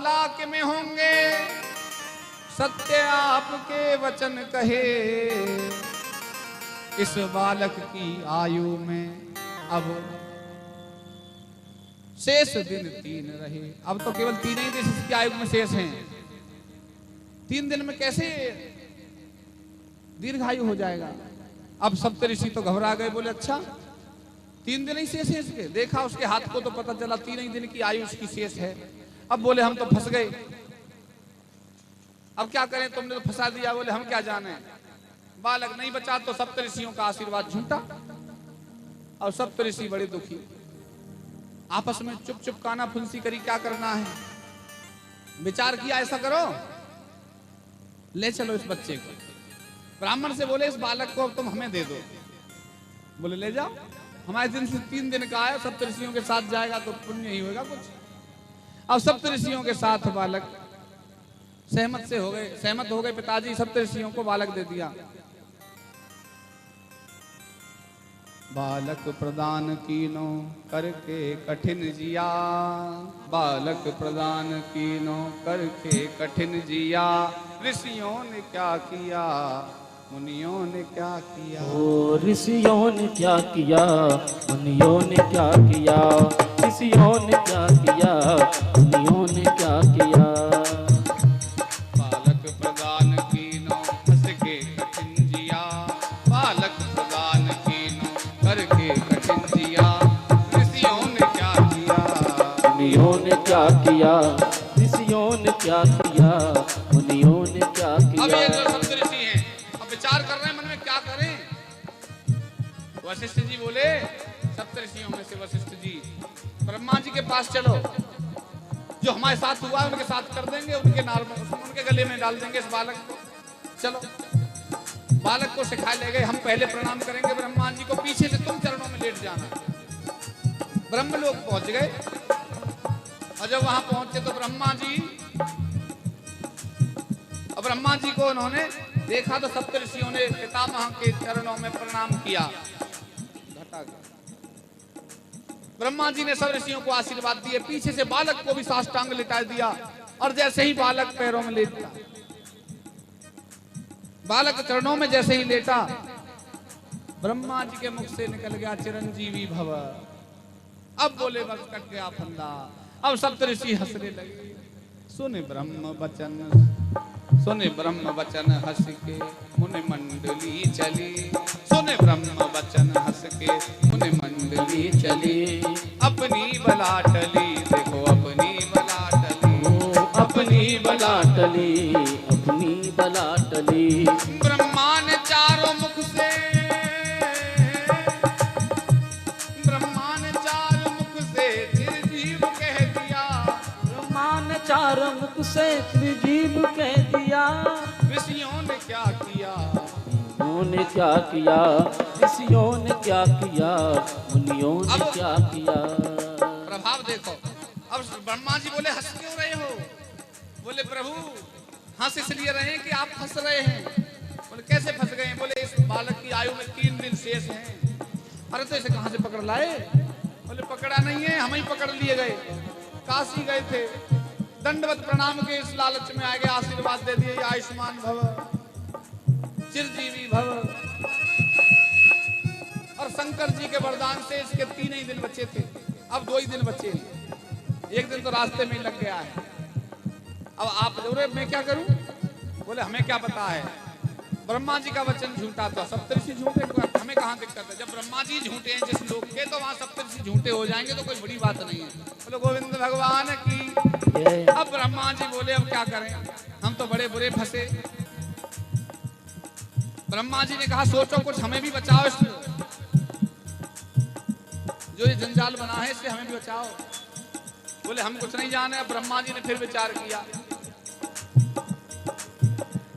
बोला कि मैं होंगे सत्य आपके वचन कहे, इस बालक की आयु में अब शेष दिन 3 रहे। अब तो केवल 3 ही दिन इसकी आयु में शेष हैं। 3 दिन में कैसे दीर्घायु हो जाएगा? अब सप्तऋषि तो घबरा गए, बोले अच्छा 3 दिन ही शेष है इसके। देखा उसके हाथ को तो पता चला 3 ही दिन की आयु उसकी शेष है। अब बोले हम तो फंस गए, अब क्या करें, तुमने तो फंसा दिया। बोले हम क्या जाने, बालक नहीं बचा तो सप्तऋषियों का आशीर्वाद झूठा। और सप्तऋषि बड़े दुखी, आपस में चुप चुप काना फुंसी करी, क्या करना है। विचार किया ऐसा करो, ले चलो इस बच्चे को। ब्राह्मण से बोले इस बालक को अब तुम हमें दे दो। बोले ले जाओ, हमारे दिन से 3 दिन का है, सप्तऋषियों के साथ जाएगा तो पुण्य ही होगा कुछ। अब सप्तऋषियों के साथ बालक सहमत हो गए पिताजी, सप्तऋषियों को बालक दे दिया। बालक प्रदान कीनो करके कठिन जिया, बालक प्रदान कीनो करके कठिन जिया, ऋषियों ने क्या किया मुनियों ने क्या किया। ओ ऋषियों ने क्या किया मुनियों ने क्या किया, ऋषियों ने क्या किया मुनियों ने क्या किया। बालक प्रदान कीनो हंस के कठिन जिया, बालक प्रदान कीनो करके कठिन जिया, ऋषियों ने क्या किया मुनियों ने क्या किया, ऋषियों ने क्या किया मुनियों ने क्या किया। अब ये जो सप्तऋषि हैं अब विचार कर रहे हैं मन में क्या करें। वशिष्ठ जी बोले, सप्तऋषियों में से वशिष्ठ जी, ब्रह्मा जी के पास चलो, जो हमारे साथ हुआ उनके साथ कर देंगे, उनके गले में डाल देंगे इस बालक को। चलो बालक को सिखा ले गए, हम पहले प्रणाम करेंगे ब्रह्मा जी को, पीछे से तुम चरणों में लेट जाना। ब्रह्म लोग पहुंच गए और जब वहां पहुंचे तो ब्रह्मा जी को उन्होंने देखा तो सप्तऋषियों ने पितामह के चरणों में प्रणाम किया। घटा गया। ब्रह्मा जी ने सब ऋषियों को आशीर्वाद दिए, पीछे से बालक को भी साष्टांग लिटा दिया। और जैसे ही बालक पैरों में लेटा, बालक चरणों में जैसे ही लेटा, ब्रह्मा जी के मुख से निकल गया चिरंजीवी भव। अब बोले बस कट गया फंदा। अब सप्तऋषि हंसने लगे, सुने ब्रह्म वचन हंस के मुनि मंडली चली, सुने ब्रह्म वचन हंस के मुनि मंडली चली, अपनी बला टली देखो अपनी बला टली, अपनी बला टली अपनी बला टली। ब्रह्मा ने चारों मुख से त्रिजीव कह दिया, ब्रह्मा ने चारों मुख से त्रिजीव कह दिया। ऋषियों ने क्या किया उन्होंने क्या किया, ऋषियों ने क्या किया मुनियों ने क्या किया। प्रभाव देखो। अब ब्रह्मा जी बोले हंस क्यों रहे हो? बोले प्रभु हंस इसलिए रहे कि आप फंस रहे हैं। बोले कैसे फंस गए? बोले इस बालक की आयु में 3 दिन शेष हैं। अरे तो इसे कहां से पकड़ लाए? बोले पकड़ा नहीं है, हम ही पकड़ लिए गए, काशी गए थे, दंडवत प्रणाम के इस लालच में आ गए, आशीर्वाद दे दिए आयुष्मान भव चिरजीवी भव। और शंकर जी के वरदान से इसके 3 ही दिन बचे थे, अब 2 ही दिन बचे हैं। एक दिन तो रास्ते में ही लग गया है। अब आप बोले मैं क्या करूं? बोले हमें क्या पता है, ब्रह्मा जी का वचन झूठा था, सप्तऋषि झूठे, हमें कहाँ दिक्कत है। जब ब्रह्मा जी झूठे हैं जिस लोग के, तो वहां सप्तऋषि झूठे हो जाएंगे तो कोई बड़ी बात नहीं है। बोले गोविंद भगवान की। अब ब्रह्मा जी बोले अब क्या करें, हम तो बड़े बुरे फंसे। ब्रह्मा जी ने कहा सोचो कुछ, हमें भी बचाओ, जो ये जंजाल बना है इससे हमें भी बचाओ। बोले हम कुछ नहीं जाने। ब्रह्मा जी ने फिर विचार किया,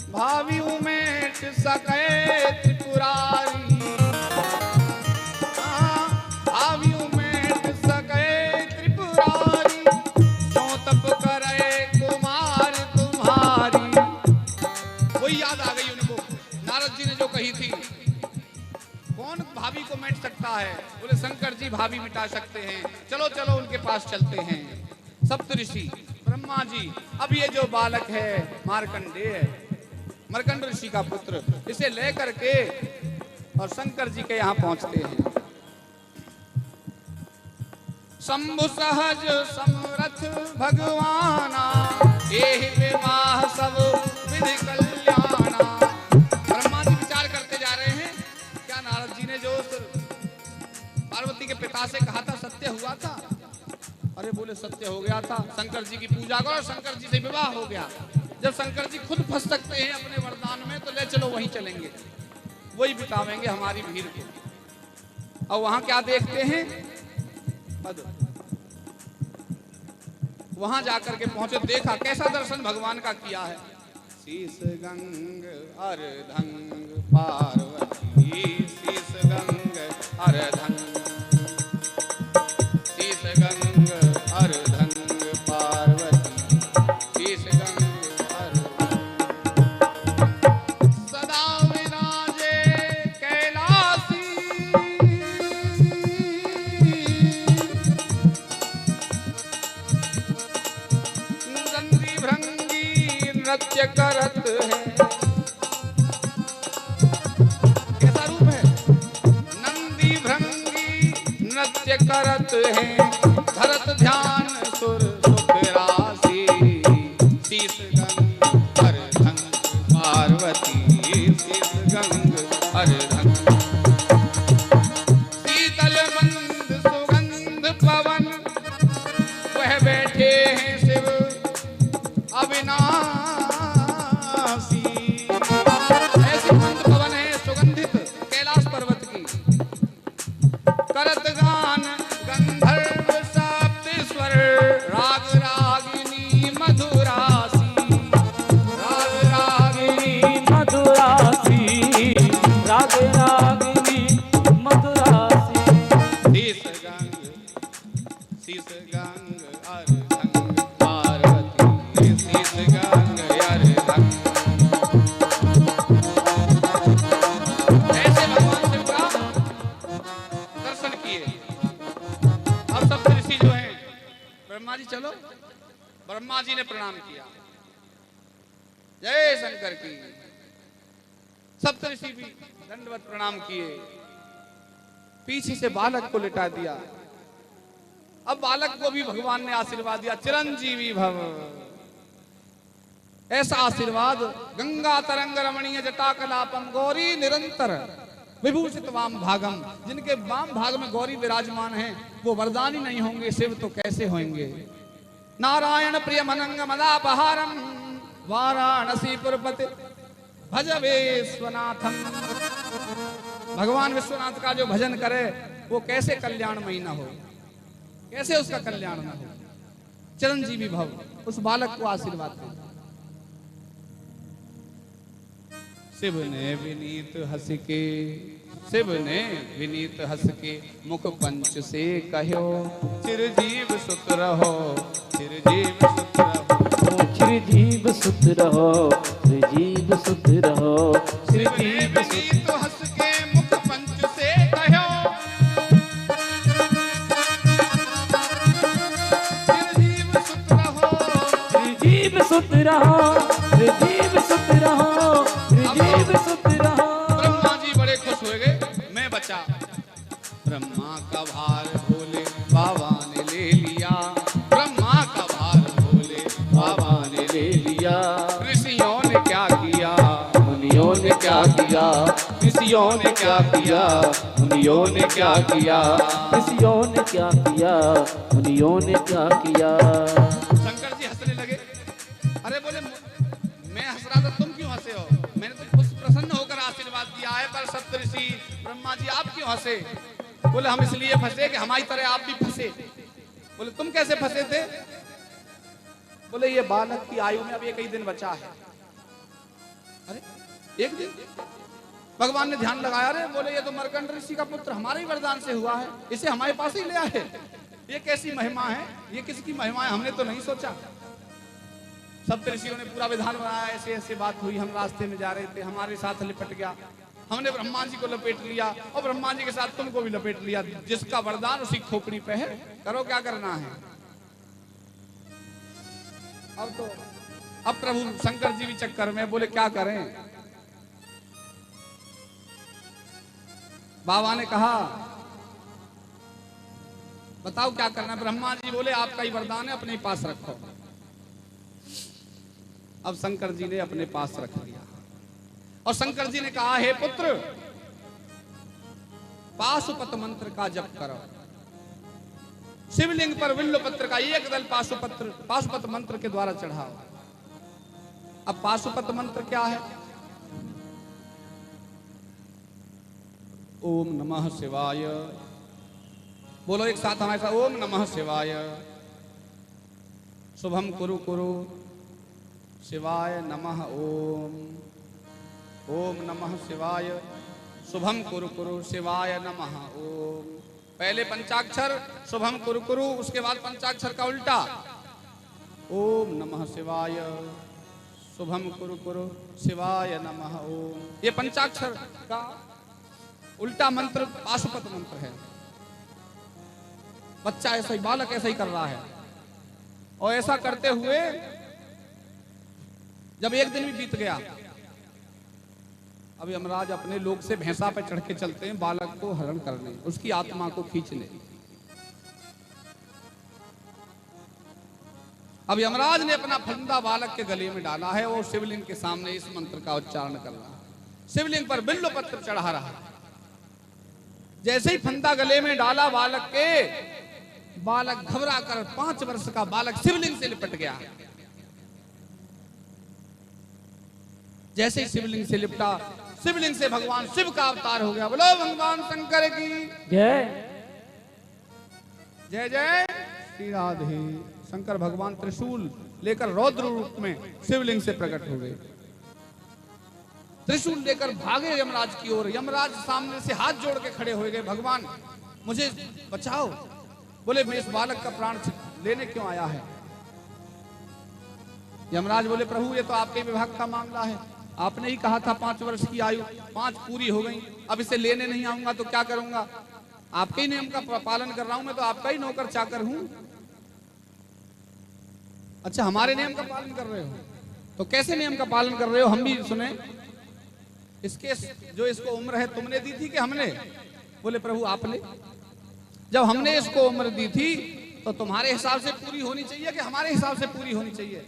भावी उमेट सके त्रिपुरारी, भावी उमेट सके त्रिपुरारी, जो तप करे कुमार तुम्हारी। वही याद आ गई उनको, नारद जी ने जो कही थी, कौन भाभी को मिट सकता है? बोले शंकर जी भाभी मिटा सकते हैं, चलो चलो उनके पास चलते हैं। सप्तऋषि ब्रह्मा जी, अब ये जो बालक है मार्कंडेय है, मर्कंड ऋषि का पुत्र, इसे लेकर के और शंकर जी के यहाँ पहुंचते हैं। शंभु सहज समरथ भगवाना, एहि विवाह सब विधि कल्याणा। ब्रह्मा जी विचार करते जा रहे हैं, क्या नारद जी ने जो पार्वती के पिता से कहा था सत्य हुआ था? अरे बोले सत्य हो गया था। शंकर जी की पूजा करो, शंकर जी से विवाह हो गया। जब शंकर जी खुद फंस सकते हैं अपने वरदान में, तो ले चलो वहीं चलेंगे, वही बितावेंगे हमारी भीड़ को। और वहां क्या देखते हैं? वहां जाकर के पहुंचे, देखा कैसा दर्शन भगवान का किया है। शीश गंग अर्धंग पार्वती, शीश गंग अर्धंग, शीश गंग अर्धंग पार्वती, शीश गंग अर्धंग, सदा विराजे कैलासी, नंदी भृंगी नृत्य करत है। कैसा रूप है? नंदी भृंगी नृत्य करत है, धरत ध्यान सुर सुख राशि, शीश गंग अर्धंग पार्वती, शीश गंग अर्धंग, शीतल मंद सुगंध पवन, वह बैठे हैं शिव अविनाशी। ऐसी मंद पवन है सुगंधित कैलाश पर्वत की। करत गान गंधर्व सप्तेश्वर, राग रागिनी मधुरासी, राग रागिनी मधुरासी, राग रागिनी मधुरासी। शीश गंग अर्धंग पार्वती, शीश गंग अर्धंग। ऐसे भगवान शिव का दर्शन किए। अब सब ऋषि जो हैं, ब्रह्मा जी चलो, ब्रह्मा जी ने प्रणाम किया, जय शंकर की। सप्तऋषि भी दंडवत प्रणाम किए, पीछे से बालक को लिटा दिया। अब बालक को भी भगवान ने आशीर्वाद दिया, चिरंजीवी भव। ऐसा आशीर्वाद, गंगा तरंग रमणीय जटा कलापम, गौरी निरंतर विभूषित वाम भागम। जिनके वाम भाग में गौरी विराजमान हैं, वो वरदानी नहीं होंगे, शिव तो कैसे होंगे? नारायण प्रिय मनंग मदापहारम, वाराणसी पुरपति भज विश्वनाथम। भगवान विश्वनाथ का जो भजन करे, वो कैसे कल्याणमयी न हो, कैसे उसका कल्याण न हो? चिरंजीवी भव। उस बालक को आशीर्वाद दे। शिव ने विनीत हंस के, शिव ने विनीत हंस के मुख पंच से कहो, चिरजीव सुत रहो, चिरजीव सुत रहो, चिरजीव सुत रहो, चिरजीव सुत रहो, चिरजीव विनीत हंस के मुख पंच से कहो, चिरजीव सुत रहो, चिरजीव सुत रहो, चिरजीव सुत रहो, चिरजीव सुत रहो। ब्रह्मा जी बड़े खुश हो गए, मैं बचा। ब्रह्मा का भार भोले बाबा ने ले लिया, ब्रह्मा का भार भोले बाबा ने ले लिया। ऋषियों ने क्या किया, मुनियों ने क्या किया, ऋषियों ने क्या किया, मुनियों ने क्या किया, ऋषियों ने क्या किया, मुनियों ने क्या किया। शंकर जी हंसने लगे। अरे बोले मैं हंस रहा था, तुम क्यों हंसे हो? मैंने तो खुद प्रसन्न होकर आशीर्वाद दिया है, पर सप्तऋषि ब्रह्मा जी आप क्यों हंसे? बोले हम इसलिए फंसे कि हमारी तरह आप भी फंसे। बोले तुम कैसे फंसे थे? बोले ये बालक की आयु में अब एक ही दिन बचा है। अरे एक दिन? भगवान ने ध्यान लगाया। रे बोले ये तो मर्कंड ऋषि का पुत्र हमारे ही वरदान से हुआ है, इसे हमारे पास ही ले आए। ये कैसी महिमा है, ये किसकी महिमा है, हमने तो नहीं सोचा। सब ऋषियों ने पूरा विधान बनाया, ऐसे ऐसे बात हुई, हम रास्ते में जा रहे थे, हमारे साथ लिपट गया, हमने ब्रह्मा जी को लपेट लिया और ब्रह्मा जी के साथ तुमको भी लपेट लिया। जिसका वरदान उसी खोपड़ी पे है, करो क्या करना है। अब प्रभु शंकर जी भी चक्कर में बोले क्या करें। बाबा ने कहा बताओ क्या करना। ब्रह्मा जी बोले आपका ही वरदान है, अपने पास रखो। अब शंकर जी ने अपने पास रख लिया और शंकर जी ने कहा हे पुत्र, पाशुपत मंत्र का जप करो। शिवलिंग पर विल्लो पत्र का एक दल पाशुपत मंत्र के द्वारा चढ़ाओ। अब पाशुपत मंत्र क्या है? ओम नमः शिवाय। बोलो एक साथ हमारे साथ, ओम नमः शिवाय। शुभम कुरु कुरु शिवाय नमः ओम। ओम नमः शिवाय शुभम कुरु कुरु शिवाय नमः ओम। पहले पंचाक्षर शुभम कुरु कुरु, उसके बाद पंचाक्षर का उल्टा ओम नमः शिवाय शुभम कुरु कुरु शिवाय नमः ओम। ये पंचाक्षर का उल्टा मंत्र पाशुपत मंत्र है। बच्चा ऐसा ही, बालक ऐसा ही कर रहा है। और ऐसा करते हुए जब एक दिन भी बीत गया, अब यमराज अपने लोक से भैंसा पे चढ़ के चलते हैं बालक को हरण करने, उसकी आत्मा को खींचने। अब यमराज ने अपना फंदा बालक के गले में डाला है और शिवलिंग के सामने इस मंत्र का उच्चारण कर रहा है। शिवलिंग पर बिल्व पत्र चढ़ा रहा है। जैसे ही फंदा गले में डाला बालक के, बालक घबरा कर 5 वर्ष का बालक शिवलिंग से लिपट गया। जैसे ही शिवलिंग से लिपटा, शिवलिंग से भगवान शिव का अवतार हो गया। बोलो भगवान शंकर की जय। जय जय श्री राधे। शंकर भगवान त्रिशूल लेकर रौद्र रूप में शिवलिंग से प्रकट हो गए। त्रिशूल लेकर भागे यमराज की ओर। यमराज सामने से हाथ जोड़ के खड़े हो गए, भगवान मुझे बचाओ। बोले मैं इस बालक का प्राण लेने क्यों आया है? यमराज बोले प्रभु ये तो आपके विभाग का मामला है। आपने ही कहा था 5 वर्ष की आयु, 5 पूरी हो गई, अब इसे लेने नहीं आऊंगा तो क्या करूंगा? आपके ही नियम का पालन कर रहा हूं, मैं तो आपका ही नौकर चाकर हूं। अच्छा हमारे नियम का पालन कर रहे हो, तो कैसे नियम का पालन कर रहे हो हम भी सुने। इसके जो इसको उम्र है तुमने दी थी कि हमने? बोले प्रभु आपने। जब हमने इसको उम्र दी थी तो तुम्हारे हिसाब से पूरी होनी चाहिए कि हमारे हिसाब से पूरी होनी चाहिए?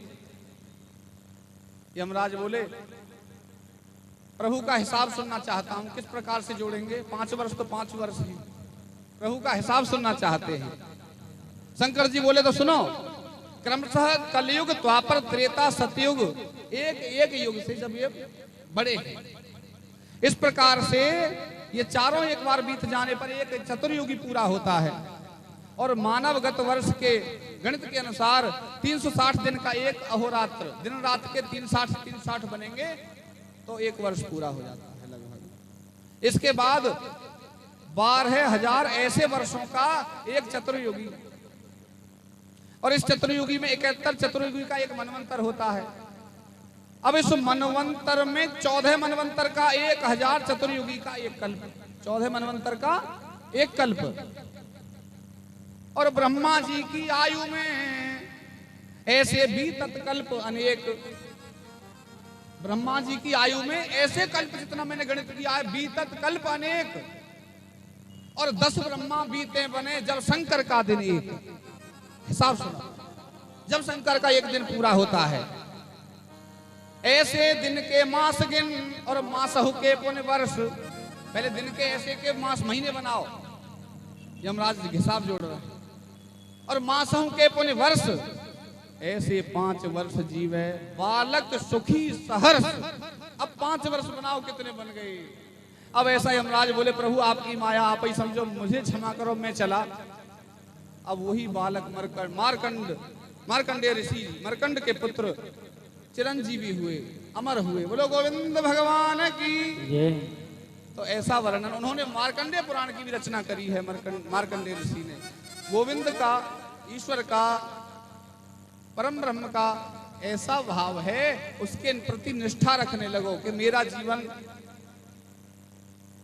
यमराज बोले प्रभु का हिसाब सुनना चाहता हूं। किस प्रकार से जोड़ेंगे? 5 वर्ष तो 5 वर्ष ही, प्रभु का हिसाब सुनना चाहते हैं। शंकर जी बोले तो सुनो, क्रमशः कलयुग द्वापर त्रेता सतयुग एक एक युग से जब ये बड़े हैं, इस प्रकार से ये चारों एक बार बीत जाने पर एक चतुर्युगी पूरा होता है। और मानवगत वर्ष के गणित के अनुसार 360 दिन का एक अहोरात्र, दिन रात के 360 बनेंगे तो 1 वर्ष पूरा हो जाता है लगभग। इसके बाद 12,000 ऐसे वर्षों का एक चतुर्युगी, और इस चतुर्युगी में 71 चतुर्युगी का एक मनवंतर होता है। अब इस मनवंतर में 14 मनवंतर का 1000 चतुर्युगी का एक कल्प, 14 मनवंतर का एक कल्प। और ब्रह्मा जी की आयु में ऐसे बीतत कल्प अनेक। ब्रह्मा जी की आयु में ऐसे कल्प, जितना मैंने गणित किया है, बीतत कल्प अनेक। और 10 ब्रह्मा बीते बने जब शंकर का दिन एक। हिसाब सुनो, जब शंकर का एक दिन पूरा होता है, ऐसे दिन के मास गिन और मासहु के पुण्य वर्ष। पहले दिन के ऐसे के मास महीने बनाओ, यमराज हिसाब जोड़ रहा है। और मासहु के पुण्य वर्ष, ऐसे 5 वर्ष जीवे बालक सुखी सहर्ष। अब 5 वर्ष बनाओ, कितने बन गए? अब ऐसा यमराज बोले प्रभु आपकी माया, आप ही समझो, मुझे क्षमा करो, मैं चला। अब वही बालक मार्कंडेय ऋषि, मरकंड के पुत्र चिरंजीवी हुए, अमर हुए। बोलो गोविंद भगवान की। तो ऐसा वर्णन उन्होंने मार्कंडेय पुराण की भी रचना करी है मार्कंडेय ऋषि ने। गोविंद का, ईश्वर का, परम ब्रह्म का ऐसा भाव है, उसके प्रति निष्ठा रखने लगो कि मेरा जीवन